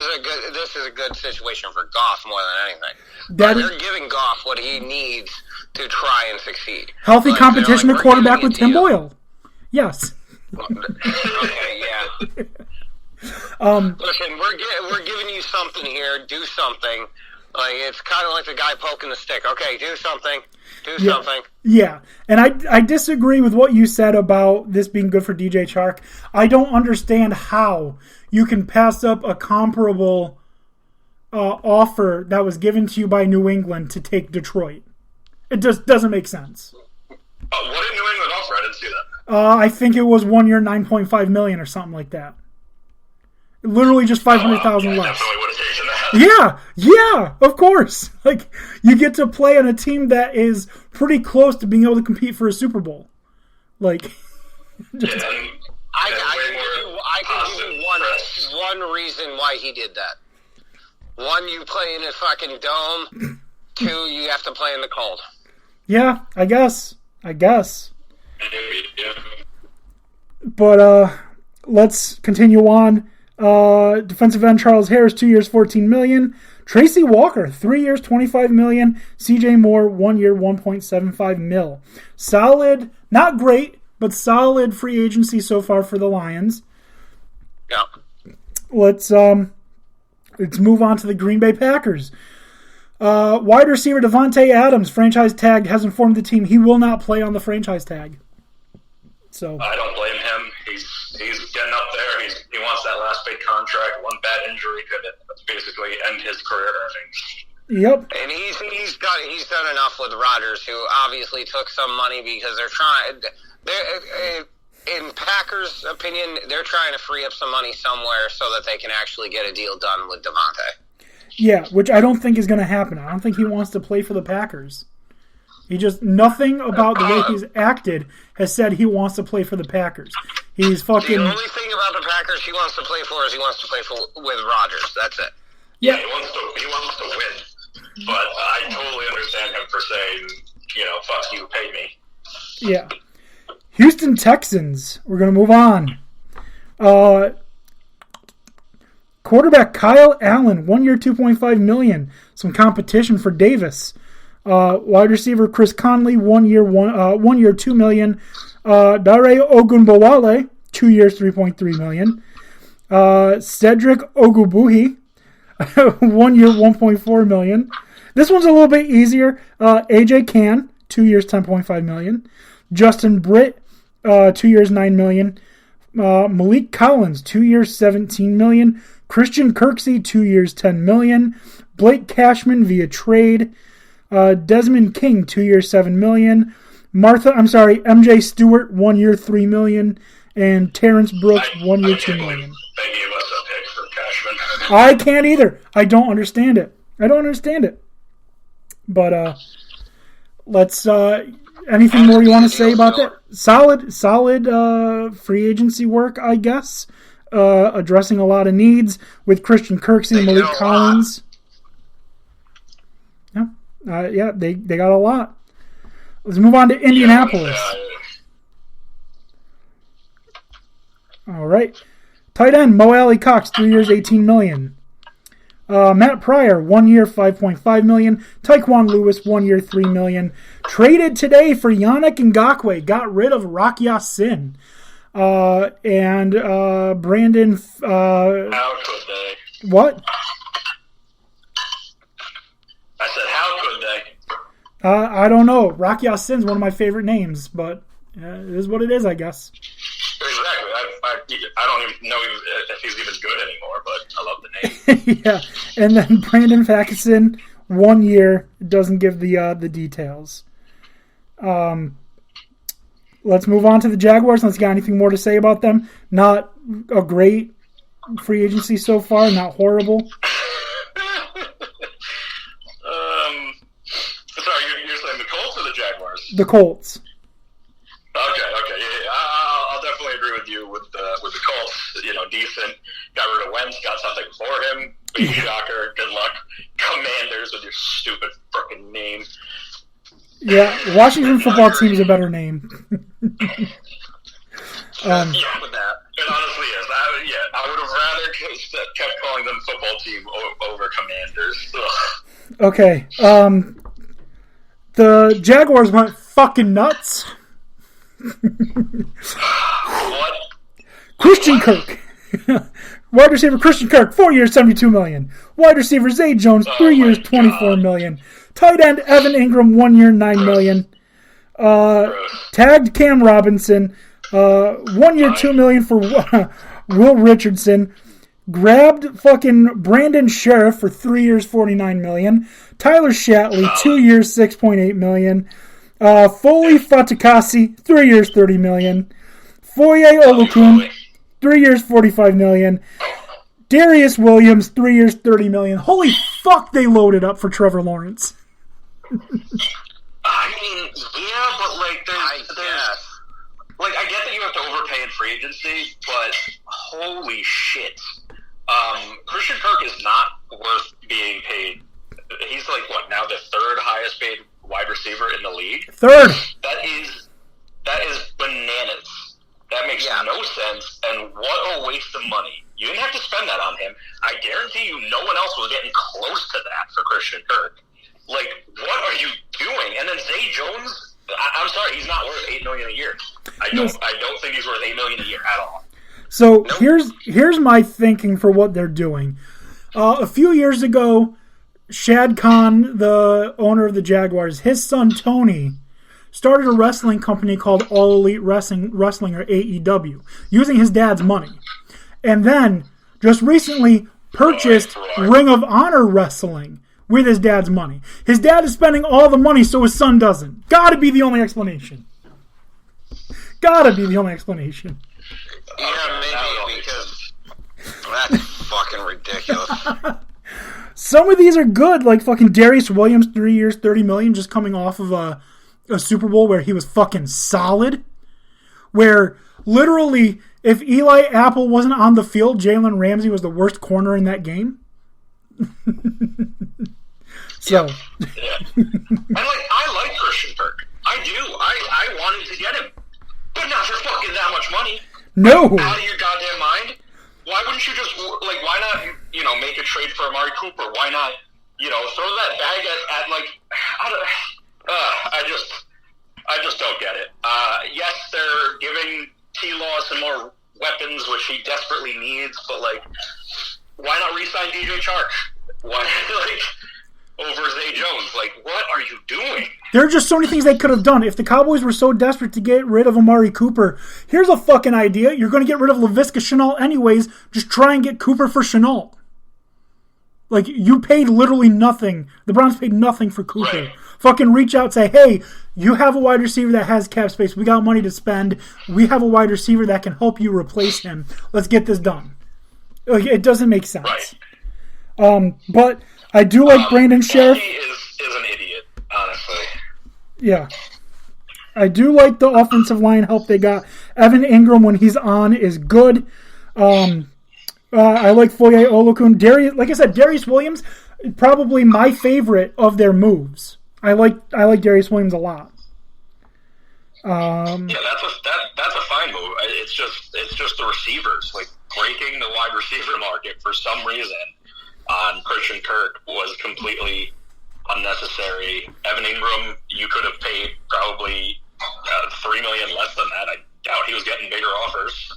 This is a good situation for Goff more than anything. They're giving Goff what he needs to try and succeed. Healthy competition to quarterback with Tim Boyle. Yes. Okay, yeah. Listen, we're giving you something here. Do something. Like, it's kind of like the guy poking the stick. Okay, do something. Do something. Yeah, and I disagree with what you said about this being good for DJ Chark. I don't understand how you can pass up a comparable offer that was given to you by New England to take Detroit. It just doesn't make sense. What did New England offer? I didn't see that. I think it was 1 year, $9.5 million or something like that. Literally just $500,000 less. Definitely would have taken that. Yeah, of course. Like, you get to play on a team that is pretty close to being able to compete for a Super Bowl. Like, I can give you one reason why he did that. One, you play in a fucking dome. Two, you have to play in the cold. Yeah, I guess. But let's continue on. Defensive end Charles Harris, 2 years, $14 million. Tracy Walker, 3 years, $25 million. CJ Moore, 1 year, $1.75 million. Solid, not great, but solid free agency so far for the Lions. Yeah. Let's move on to the Green Bay Packers. Wide receiver Devontae Adams, franchise tag, has informed the team he will not play on the franchise tag. So I don't blame him. He's getting up there. He wants that last big contract. One bad injury could basically end his career earnings. Yep. And he's done enough with Rodgers, who obviously took some money because they're trying. In Packers' opinion, they're trying to free up some money somewhere so that they can actually get a deal done with Devontae. Yeah, which I don't think is going to happen. I don't think he wants to play for the Packers. Nothing about the way he's acted has said he wants to play for the Packers. He's fucking. The only thing about the Packers he wants to play for is he wants to play with Rodgers. That's it. Yeah, he wants to win. But I totally understand him for saying, fuck you, pay me. Yeah. Houston Texans. We're going to move on. Quarterback Kyle Allen, 1 year, $2.5 million. Some competition for Davis. Wide receiver Chris Conley, 1 year, $2 million. Dare Ogunbowale, 2 years, $3.3 million. Cedric Ogbuehi, 1 year, $1.4 million. This one's a little bit easier. AJ Cann, 2 years, $10.5 million. Justin Britt, 2 years, $9 million. Malik Collins, 2 years, $17 million. Christian Kirksey, 2 years, $10 million. Blake Cashman via trade. Desmond King, 2 years, $7 million. MJ Stewart, 1 year, $3 million. And Terrence Brooks, 1 year, $2 million. They gave us a pick for Cashman. I can't either. I don't understand it. But let's. Anything more you want to say about that? Solid free agency work, I guess. Addressing a lot of needs with Christian Kirksey and Malik Collins. Yeah, they got a lot. Let's move on to Indianapolis. All right. Tight end, Mo Alley Cox, 3 years, $18 million. Matt Pryor, 1 year, $5.5 million. Taekwon Lewis, 1 year, $3 million. Traded today for Yannick Ngakoue. Got rid of Rock Ya-Sin. And Brandon... how could they? What? I said, how could they? I don't know. Rock Ya-Sin's one of my favorite names, but it is what it is, I guess. Exactly. I don't even know if he's even good anymore, but I love the name. Yeah. And then Brandon Fackson, 1 year, doesn't give the details. Let's move on to the Jaguars. Let's get anything more to say about them. Not a great free agency so far, not horrible. Sorry, you're saying the Colts or the Jaguars? The Colts. Okay, yeah. I'll definitely agree with you with the Colts. Decent. Got rid of Wentz, got something for him. Big shocker. Good luck. Commanders with your stupid freaking name. Yeah, Washington football team is a better name. Yeah, with that. It honestly is. I would have rather kept calling them football team over Commanders. Ugh. Okay. The Jaguars went fucking nuts. What? Christian Kirk. Wide receiver Christian Kirk, 4 years, $72 million. Wide receiver Zay Jones, 3 years, $24 million. Tight end Evan Ingram, 1 year, $9 million. Tagged Cam Robinson, 1 year, $2 million for Will Richardson. Grabbed fucking Brandon Sheriff for 3 years, $49 million. Tyler Shatley, 2 years, $6.8 million. Foley Fatukasi, 3 years, $30 million. Foye Olukun, 3 years, $45 million. Darius Williams, 3 years, $30 million. Holy fuck, they loaded up for Trevor Lawrence. I mean, yeah, but like, there's like, I get that you have to overpay in free agency, but holy shit. Christian Kirk is not worth being paid. He's like, what, now the third highest paid wide receiver in the league? Third. That is bananas. That makes no sense, and what a waste of money. You didn't have to spend that on him. I guarantee you no one else was getting close to that for Christian Kirk. Like, what are you doing? And then Zay Jones, I'm sorry, he's not worth $8 million a year. I don't think he's worth $8 million a year at all. So here's my thinking for what they're doing. A few years ago, Shad Khan, the owner of the Jaguars, his son Tony started a wrestling company called All Elite Wrestling or AEW, using his dad's money. And then, just recently, purchased Ring of Honor Wrestling with his dad's money. His dad is spending all the money so his son doesn't. Gotta be the only explanation. Yeah, maybe, because that's fucking ridiculous. Some of these are good, like fucking Darius Williams, 3 years, $30 million, just coming off of a Super Bowl where he was fucking solid. Where, literally, if Eli Apple wasn't on the field, Jalen Ramsey was the worst corner in that game. So, yeah. And I like Christian Kirk. I do. I wanted to get him, but not for fucking that much money. No. Out of your goddamn mind. Why wouldn't you just why not make a trade for Amari Cooper? Why not throw that bag at like I just don't get it. Yes, they're giving T-Law some more weapons, which he desperately needs, but like, why not re-sign DJ Chark? Why over Zay Jones? Like, what are you doing? There are just so many things they could have done. If the Cowboys were so desperate to get rid of Amari Cooper, here's a fucking idea. You're going to get rid of Laviska Shenault anyways. Just try and get Cooper for Shenault. Like, you paid literally nothing. The Browns paid nothing for Cooper. Right. Fucking reach out and say, hey, you have a wide receiver that has cap space. We got money to spend. We have a wide receiver that can help you replace him. Let's get this done. Like, it doesn't make sense. Right. But I do like Brandon Sheriff. He is an idiot, honestly. Yeah. I do like the offensive line help they got. Evan Ingram, when he's on, is good. I like Foye Olukun. Like I said, Darius Williams, probably my favorite of their moves. I like Darius Williams a lot. Yeah, that's a fine move. It's just the receivers, like, breaking the wide receiver market for some reason on Christian Kirk was completely unnecessary. Evan Ingram, you could have paid probably $3 million less than that. I doubt he was getting bigger offers.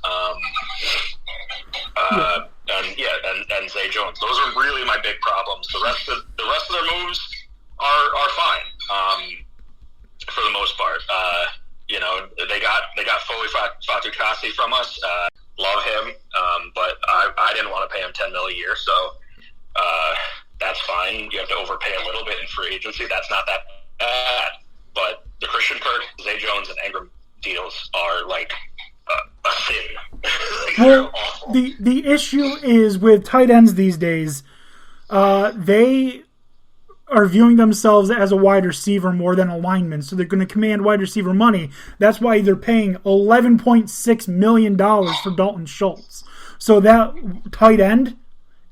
And Zay Jones. Those are really my big problems. The rest of their moves are fine for the most part. They got Foley Fatukasi from us. Love him, but I didn't want to pay him $10 million a year, so that's fine. You have to overpay a little bit in free agency. That's not that bad. But the Christian Kirk, Zay Jones, and Ingram deals are like a sin. Well, the issue is with tight ends these days, they are viewing themselves as a wide receiver more than a lineman, so they're going to command wide receiver money. That's why they're paying $11.6 million for Dalton Schultz. So that tight end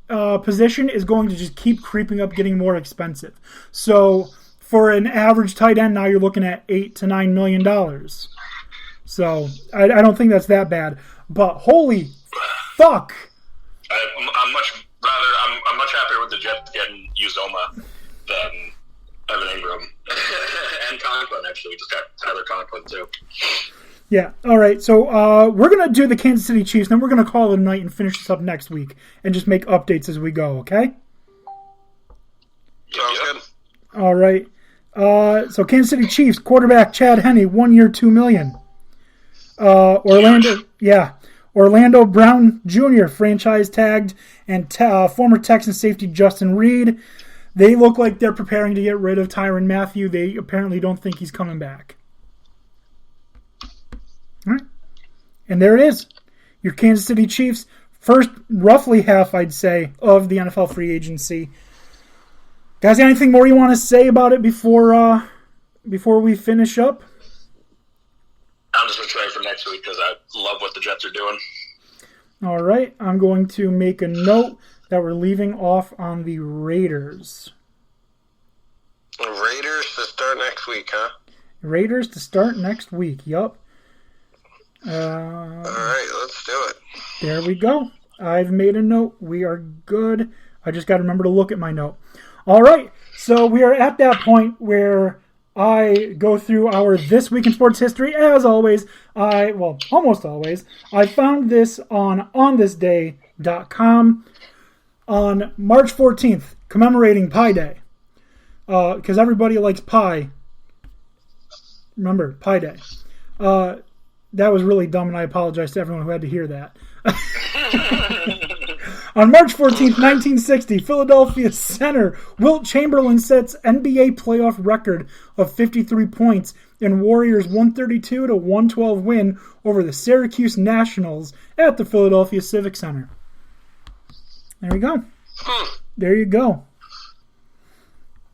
position is going to just keep creeping up, getting more expensive. So for an average tight end, now you're looking at $8 to $9 million. So I don't think that's that bad. But holy fuck! I'm much Jets getting Uzoma than Evan Ingram and Conklin. Actually, we just got Tyler Conklin too. Yeah. All right. So we're gonna do the Kansas City Chiefs, then we're gonna call it a night and finish this up next week, and just make updates as we go. Okay. Sounds good. All right. So Kansas City Chiefs quarterback Chad Henne, 1 year, $2 million. Orlando Brown Jr. franchise tagged, and former Texan safety Justin Reed. They look like they're preparing to get rid of Tyrann Mathieu. They apparently don't think he's coming back. All right. And there it is. Your Kansas City Chiefs, first roughly half, I'd say, of the NFL free agency. Guys, anything more you want to say about it before we finish up? I'm just excited for next week because I love what the Jets are doing. All right. I'm going to make a note that we're leaving off on the Raiders. The Raiders to start next week, huh? Raiders to start next week. Yup. All right, let's do it. There we go. I've made a note. We are good. I just got to remember to look at my note. All right. So we are at that point where I go through our This Week in Sports History. As always, almost always, I found this on onthisday.com on March 14th, commemorating Pi Day. Because everybody likes pie. Remember, Pi Day. That was really dumb, and I apologize to everyone who had to hear that. On March 14th, 1960, Philadelphia center Wilt Chamberlain sets NBA playoff record of 53 points in Warriors' 132-112 win over the Syracuse Nationals at the Philadelphia Civic Center. There you go. There you go.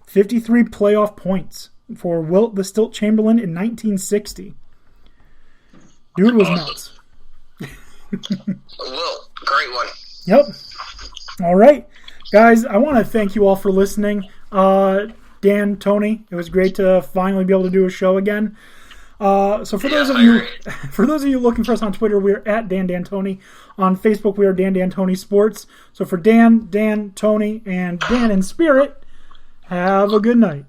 53 playoff points for Wilt the Stilt Chamberlain in 1960. Dude was nuts. Wilt, great one. Yep. All right. Guys, I want to thank you all for listening. Dan, Tony, it was great to finally be able to do a show again. So for those of you looking for us on Twitter, we're at Dan Tony. On Facebook, we are Dan Tony Sports. So for Dan, Tony, and Dan in spirit, have a good night.